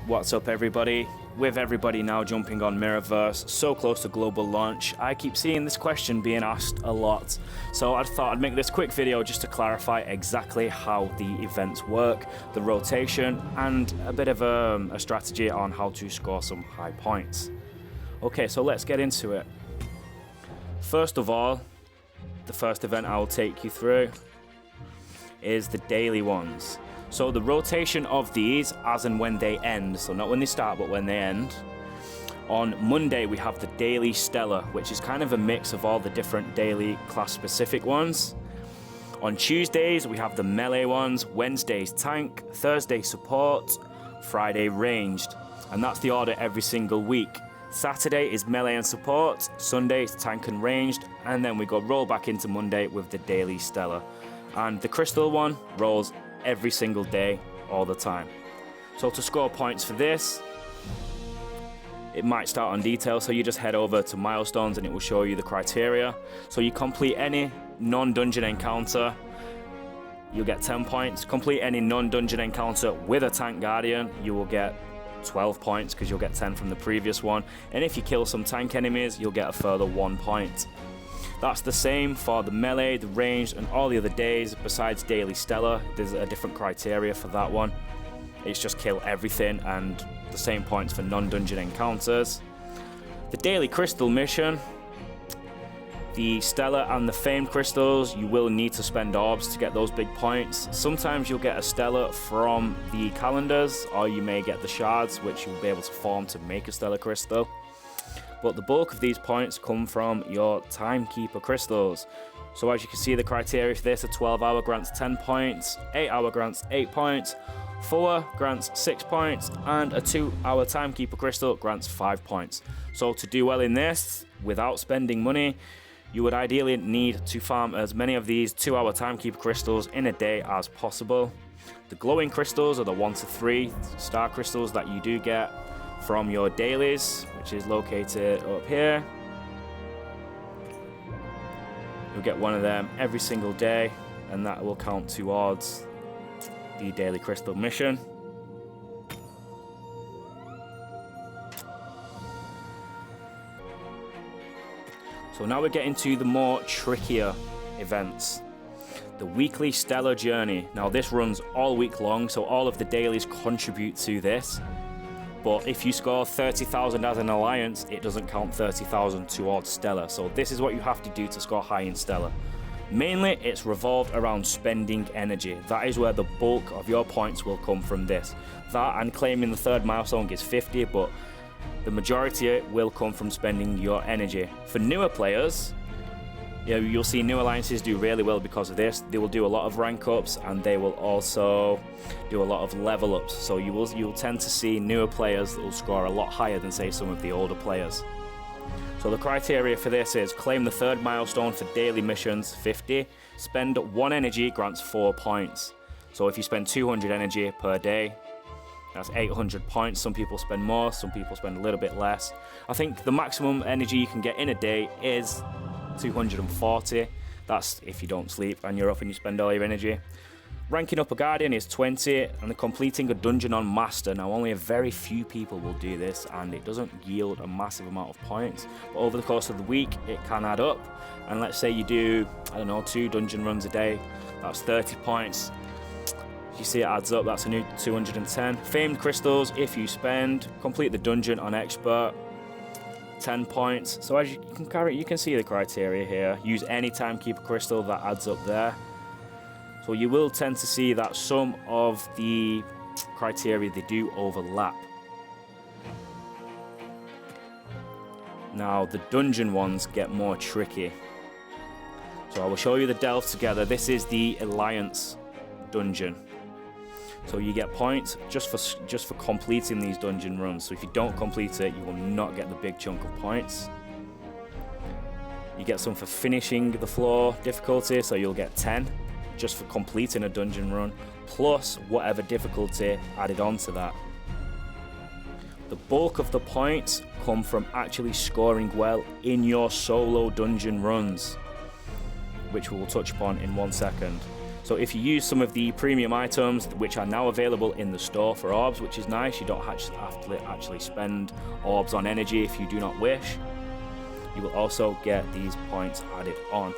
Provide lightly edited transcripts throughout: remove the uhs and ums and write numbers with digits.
What's up everybody? With everybody now jumping on Mirrorverse, so close to global launch, I keep seeing this question being asked a lot. So I thought I'd make this quick video just to clarify exactly how the events work, the rotation, and a bit of a strategy on how to score some high points. Okay, so let's get into it. First of all, the first event I will take you through is the daily ones. So the rotation of these as and when they end, so not when they start but when they end. On Monday we have the daily stellar, which is kind of a mix of all the different daily class specific ones. On Tuesdays we have the melee ones, Wednesdays tank, Thursday support, Friday ranged, and that's the order every single week. Saturday is melee and support, Sunday is tank and ranged, and then we go roll back into Monday with the daily stellar. And the crystal one rolls every single day, all the time. So to score points for this, it might start on detail, so you just head over to milestones and it will show you the criteria. So you complete any non-dungeon encounter, you'll get 10 points. Complete any non-dungeon encounter with a tank guardian, you will get 12 points because you'll get 10 from the previous one. And if you kill some tank enemies, you'll get a further 1 point. That's the same for the melee, the ranged, and all the other days besides daily stellar. There's a different criteria for that one. It's just kill everything, and the same points for non-dungeon encounters. The daily crystal mission, the stellar and the famed crystals, you will need to spend orbs to get those big points. Sometimes you'll get a stellar from the calendars, or you may get the shards, which you'll be able to farm to make a stellar crystal. But the bulk of these points come from your timekeeper crystals. So as you can see, the criteria for this, a 12-hour grants 10 points, 8-hour grants 8 points, 4 grants 6 points, and a 2-hour timekeeper crystal grants 5 points. So to do well in this, without spending money, you would ideally need to farm as many of these 2-hour timekeeper crystals in a day as possible. The glowing crystals are the 1 to 3 star crystals that you do get from your dailies, which is located up here. You'll get one of them every single day, and that will count towards the daily crystal mission. So now we're getting to the more trickier events. The weekly stellar journey. Now this runs all week long, so all of the dailies contribute to this. But if you score 30,000 as an alliance, it doesn't count 30,000 towards stellar. So this is what you have to do to score high in stellar. Mainly, it's revolved around spending energy. That is where the bulk of your points will come from this. That and claiming the third milestone gives 50, but the majority will come from spending your energy. For newer players, you'll see new alliances do really well because of this. They will do a lot of rank ups, and they will also do a lot of level ups. So you'll tend to see newer players that will score a lot higher than say some of the older players. So the criteria for this is claim the third milestone for daily missions, 50. Spend 1 energy grants 4 points. So if you spend 200 energy per day, that's 800 points. Some people spend more, some people spend a little bit less. I think the maximum energy you can get in a day is 240. That's if you don't sleep and you're up and you spend all your energy. Ranking up a guardian is 20, and completing a dungeon on master. Now only a very few people will do this, and it doesn't yield a massive amount of points, but over the course of the week it can add up. And let's say you do, I don't know, 2 dungeon runs a day, that's 30 points. You see it adds up, that's a new 210. Famed crystals, if you complete the dungeon on expert, 10 points. So as you can see the criteria here. Use any timekeeper crystal, that adds up there. So you will tend to see that some of the criteria, they do overlap. Now the dungeon ones get more tricky. So I will show you the delve together. This is the Alliance dungeon. So you get points just for completing these dungeon runs. So if you don't complete it, you will not get the big chunk of points. You get some for finishing the floor difficulty, so you'll get 10 just for completing a dungeon run, plus whatever difficulty added on to that. The bulk of the points come from actually scoring well in your solo dungeon runs, which we will touch upon in 1 second. So if you use some of the premium items, which are now available in the store for orbs, which is nice, you don't have to actually spend orbs on energy if you do not wish. You will also get these points added on.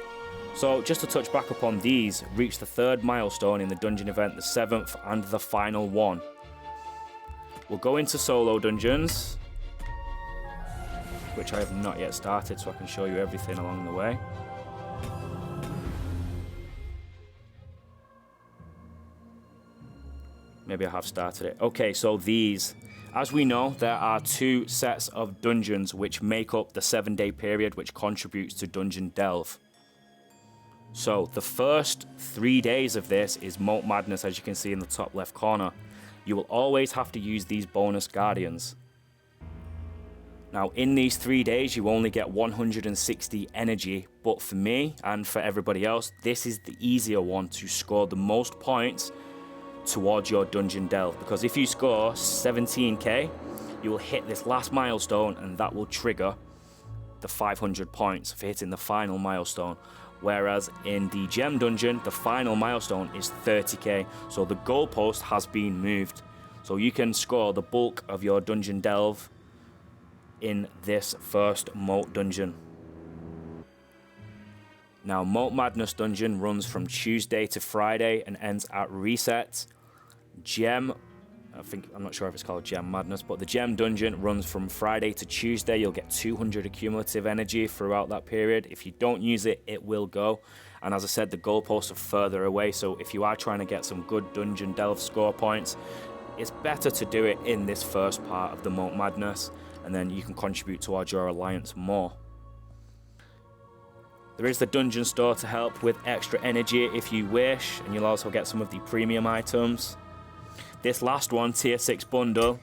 So just to touch back upon these, reach the 3rd milestone in the dungeon event, the 7th and the final one. We'll go into solo dungeons, which I have not yet started, so I can show you everything along the way. Maybe I have started it. Okay, so these, as we know, there are 2 sets of dungeons which make up the 7-day period, which contributes to Dungeon Delve. So the first 3 days of this is Moat Madness, as you can see in the top left corner. You will always have to use these bonus guardians. Now in these 3 days you only get 160 energy, but for me and for everybody else, this is the easier one to score the most points towards your Dungeon Delve, because if you score 17k, you will hit this last milestone and that will trigger the 500 points for hitting the final milestone. Whereas in the gem dungeon, the final milestone is 30k, so the goalpost has been moved. So you can score the bulk of your Dungeon Delve in this first Moat dungeon. Now, Moat Madness dungeon runs from Tuesday to Friday and ends at reset. Gem, I'm not sure if it's called Gem Madness, but the Gem dungeon runs from Friday to Tuesday. You'll get 200 accumulative energy throughout that period. If you don't use it, it will go. And as I said, the goalposts are further away, so if you are trying to get some good Dungeon Delve score points, it's better to do it in this first part of the Moat Madness, and then you can contribute towards your alliance more. There is the dungeon store to help with extra energy if you wish, and you'll also get some of the premium items. This last one, tier 6 bundle,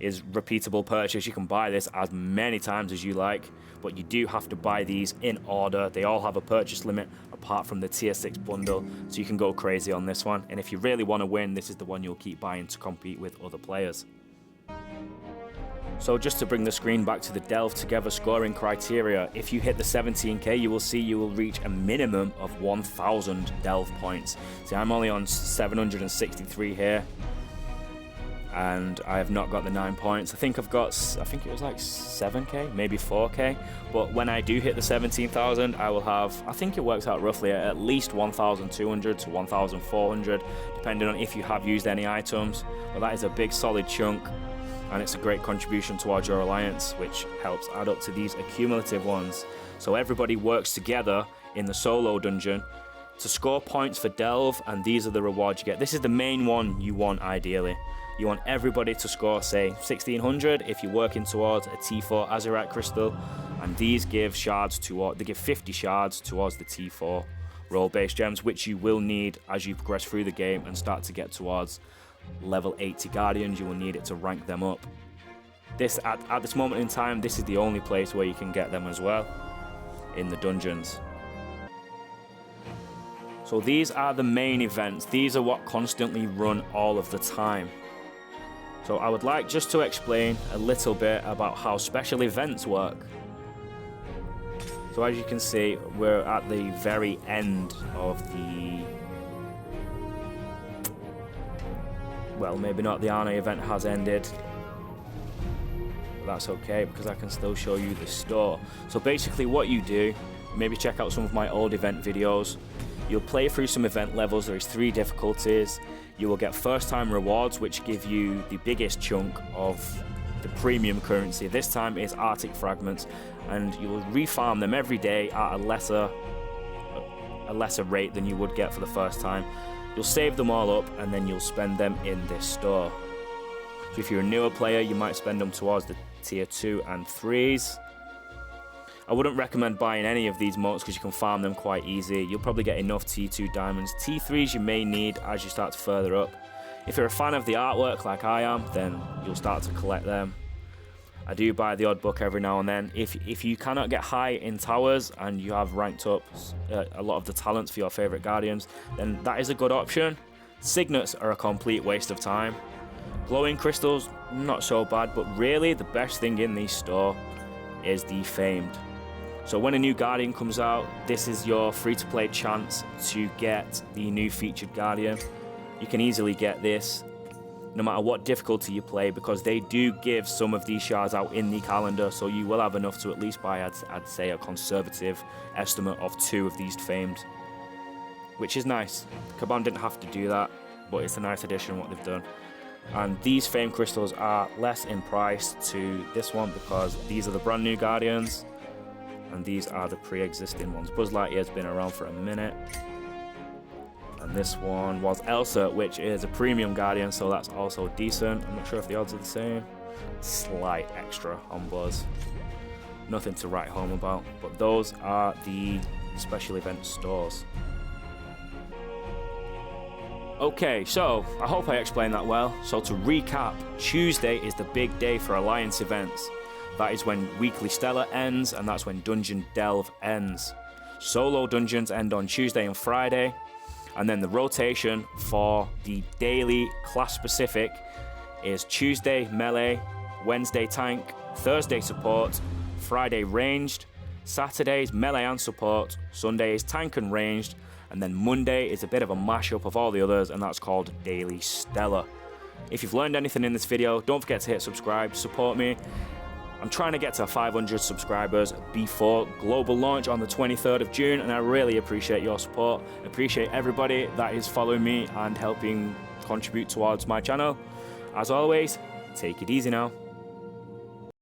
is repeatable purchase. You can buy this as many times as you like, but you do have to buy these in order. They all have a purchase limit apart from the tier 6 bundle, so you can go crazy on this one. And if you really want to win, this is the one you'll keep buying to compete with other players. So just to bring the screen back to the Delve Together scoring criteria, if you hit the 17k, you will see you will reach a minimum of 1000 Delve points. See, I'm only on 763 here, and I have not got the 9 points. I think it was like 7k, maybe 4k, but when I do hit the 17,000, I will have, I think it works out roughly at least 1,200 to 1,400, depending on if you have used any items. But that is a big solid chunk, and it's a great contribution towards your alliance, which helps add up to these accumulative ones. So everybody works together in the solo dungeon to score points for Delve, and these are the rewards you get. This is the main one you want ideally. You want everybody to score, say, 1600 if you're working towards a T4 Azurite crystal, and these give shards they give 50 shards towards the T4 role-based gems, which you will need as you progress through the game and start to get towards level 80 guardians. You will need it to rank them up. At this moment in time, this is the only place where you can get them as well, in the dungeons. So these are the main events. These are what constantly run all of the time. So I would like just to explain a little bit about how special events work. So as you can see, we're at the very end of the, well, maybe not, the Eeaassyynow event has ended. But that's okay, because I can still show you the store. So basically what you do, maybe check out some of my old event videos. You'll play through some event levels. There is 3 difficulties. You will get first time rewards, which give you the biggest chunk of the premium currency. This time is Arctic fragments, and you will refarm them every day at a lesser rate than you would get for the first time. You'll save them all up, and then you'll spend them in this store. So if you're a newer player, you might spend them towards the tier 2 and 3s. I wouldn't recommend buying any of these moats because you can farm them quite easy. You'll probably get enough T2 diamonds. T3s you may need as you start to further up. If you're a fan of the artwork like I am, then you'll start to collect them. I do buy the odd book every now and then. If you cannot get high in towers and you have ranked up a lot of the talents for your favorite guardians, then that is a good option. Signets are a complete waste of time. Glowing crystals, not so bad, but really the best thing in the store is the famed. So when a new Guardian comes out, this is your free-to-play chance to get the new featured Guardian. You can easily get this no matter what difficulty you play, because they do give some of these shards out in the calendar, so you will have enough to at least buy, I'd say, a conservative estimate of 2 of these famed, which is nice. Kabam didn't have to do that, but it's a nice addition what they've done. And these famed crystals are less in price to this one because these are the brand new Guardians and these are the pre-existing ones. Buzz Lightyear's been around for a minute. And this one was Elsa, which is a premium Guardian, so that's also decent. I'm not sure if the odds are the same. Slight extra on Buzz. Nothing to write home about, but those are the special event stores. Okay, so I hope I explained that well. So to recap, Tuesday is the big day for Alliance events. That is when Weekly Stellar ends, and that's when Dungeon Delve ends. Solo dungeons end on Tuesday and Friday. And then the rotation for the daily class specific is Tuesday melee, Wednesday tank, Thursday support, Friday ranged, Saturdays melee and support, Sunday is tank and ranged, and then Monday is a bit of a mashup of all the others, and that's called Daily Stellar. If you've learned anything in this video, don't forget to hit subscribe, support me. I'm trying to get to 500 subscribers before global launch on the 23rd of June, and I really appreciate your support. I appreciate everybody that is following me and helping contribute towards my channel. As always, take it easy now.